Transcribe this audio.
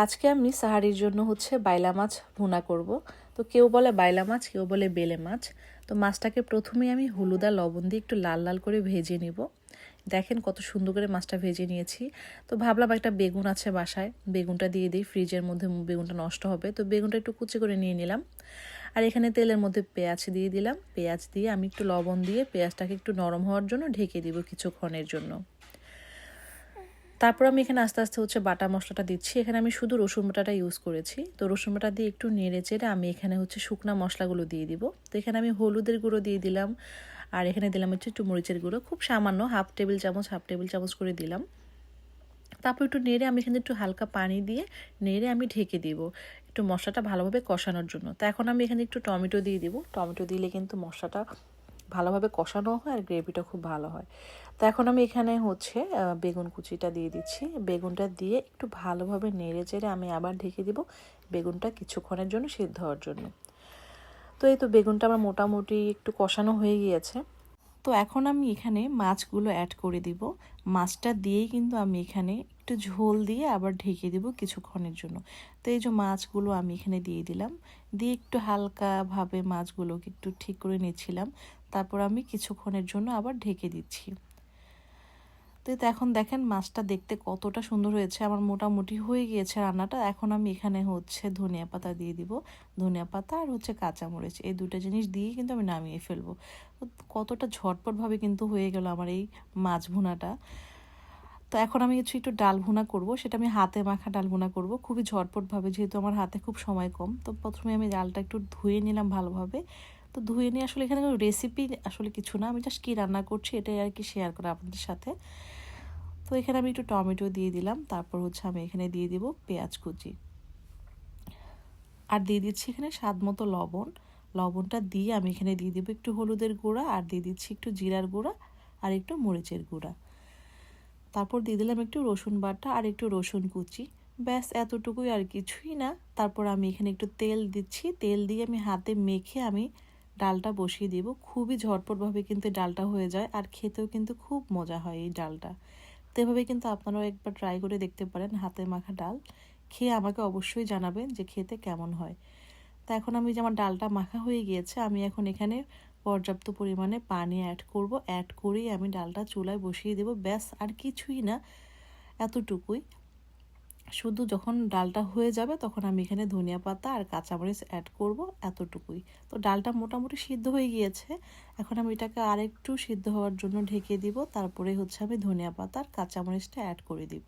আজকে আমি সাহারির জন্য বাইলা মাছ ভুনা করব। তো কেউ বলে বাইলা মাছ, কেউ বলে বেলে মাছ। তো মাছটাকে প্রথমেই আমি হলুদ আর লবণ দিয়ে একটু লাল লাল করে ভেজে নিব। দেখেন কত সুন্দর করে মাছটা ভেজে নিয়েছি। তো ভাবলাম একটা বেগুন আছে বাসায়, বেগুনটা দিয়ে দিই, ফ্রিজের মধ্যে বেগুনটা নষ্ট হবে। তো বেগুনটা একটু কুচি করে নিয়ে নিলাম। আর এখানে তেলের মধ্যে পেঁয়াজ দিয়ে দিলাম। পেঁয়াজ দিয়ে আমি একটু লবণ দিয়ে পেঁয়াজটাকে একটু নরম হওয়ার জন্য ঢেকে দিব কিছুক্ষণের জন্য। তারপর আমি এখানে আস্তে আস্তে বাটা মশলাটা দিচ্ছি। এখানে আমি শুধু রসুন বাটাটা ইউজ করেছি। তো রসুন বাটা দিয়ে একটু নেড়ে চেড়ে আমি এখানে শুকনা মশলাগুলো দিয়ে দিব। তো এখানে আমি হলুদের গুঁড়ো দিয়ে দিলাম, আর এখানে দিলাম একটু মরিচের গুঁড়ো, খুব সামান্য হাফ টেবিল চামচ করে দিলাম। তারপর একটু নেড়ে আমি এখানে একটু হালকা পানি দিয়ে নেড়ে আমি ঢেকে দিব একটু মশলাটা ভালোভাবে কষানোর জন্য। তো এখন আমি এখানে একটু টমেটো দিয়ে দিব। টমেটো দিলে কিন্তু মশলাটা ভালোভাবে কষানো হয় আর গ্রেভিটা খুব ভালো হয়। তো এখন আমি এখানে বেগুন কুচিটা দিয়ে দিচ্ছি। বেগুনটা দিয়ে একটু ভালোভাবে নেড়ে চেড়ে আমি আবার ঢেকে দিব বেগুনটা কিছুক্ষণের জন্য সিদ্ধ হওয়ার জন্য। তো এই তো বেগুনটা আমার মোটামুটি একটু কষানো হয়ে গিয়েছে। তো এখন আমি এখানে মাছগুলো অ্যাড করে দিব। মাছটা দিয়েই কিন্তু আমি এখানে একটু ঝোল দিয়ে আবার ঢেকে দিব কিছুক্ষণের জন্য। তো এই যে মাছগুলো আমি এখানে দিয়ে দিলাম, দিয়ে একটু হালকাভাবে মাছগুলোকে একটু ঠিক করে নিচ্ছিলাম। তারপর আমি কিছুক্ষণের জন্য আবার ঢেকে দিচ্ছি। তো এখন দেখেন মাছটা দেখতে কতটা সুন্দর হয়েছে, আমার মোটামুটি হয়ে গিয়েছে রান্নাটা। এখন আমি এখানে ধনিয়া পাতা দিয়ে দিব। ধনিয়া পাতা আর কাঁচামরিচ, এই দুটো জিনিস দিয়ে কিন্তু আমি নামিয়ে ফেলবো। কতটা ঝটপটভাবে কিন্তু হয়ে গেল আমার এই মাছ ভুনাটা। তো এখন আমি একটু ডাল ভুনা করব, সেটা আমি হাতে মাখা ডাল ভুনা করব খুবই ঝটপটভাবে, যেহেতু আমার হাতে খুব সময় কম। তো প্রথমে আমি ডালটা একটু ধুয়ে নিলাম ভালোভাবে। তো ধুয়ে নিয়ে এখানে রেসিপি কিছু না, আমি জাস্ট কী রান্না করছি এটাই আর কি শেয়ার করা আপনাদের সাথে। তো এখানে আমি একটু টমেটো দিয়ে দিলাম। তারপর আমি এখানে দিয়ে দিব পেঁয়াজ কুচি, আর দিয়ে দিচ্ছি এখানে স্বাদ মতো লবণ। লবণটা দিয়ে আমি এখানে দিয়ে দিব একটু হলুদের গুঁড়া, আর দিয়ে দিচ্ছি একটু জিরার গুঁড়া আর একটু মরিচের গুঁড়া। তারপর দিয়ে দিলাম একটু রসুন বাটা আর একটু রসুন কুচি। ব্যাস এতটুকুই, আর কিছুই না। তারপর আমি এখানে একটু তেল দিচ্ছি। তেল দিয়ে আমি হাতে মেখে আমি ডালটা বসিয়ে দিব। খুবই ঝটপটভাবে কিন্তু ডালটা হয়ে যায়, আর খেতেও কিন্তু খুব মজা হয় এই ডালটা। তো এভাবে কিন্তু আপনারাও একবার ট্রাই করে দেখতে পারেন হাতে মাখা ডাল। খেয়ে আমাকে অবশ্যই জানাবেন যে খেতে কেমন হয়। তো এখন আমি যে আমার ডালটা মাখা হয়ে গিয়েছে, আমি এখন এখানে পর্যাপ্ত পরিমাণে পানি অ্যাড করব। অ্যাড করেই আমি ডালটা চুলায় বসিয়ে দেব। ব্যাস আর কিছুই না, এতটুকুই। শুধু যখন ডালটা হয়ে যাবে তখন আমি এখানে ধনিয়া পাতা আর কাঁচামরিচ অ্যাড করব, এতটুকুই। তো ডালটা মোটামুটি সিদ্ধ হয়ে গিয়েছে। এখন আমি এটাকে আরেকটু সিদ্ধ হওয়ার জন্য ঢেকে দিব। তারপরে আমি ধনিয়া পাতা আর কাঁচামরিচটা অ্যাড করে দিব।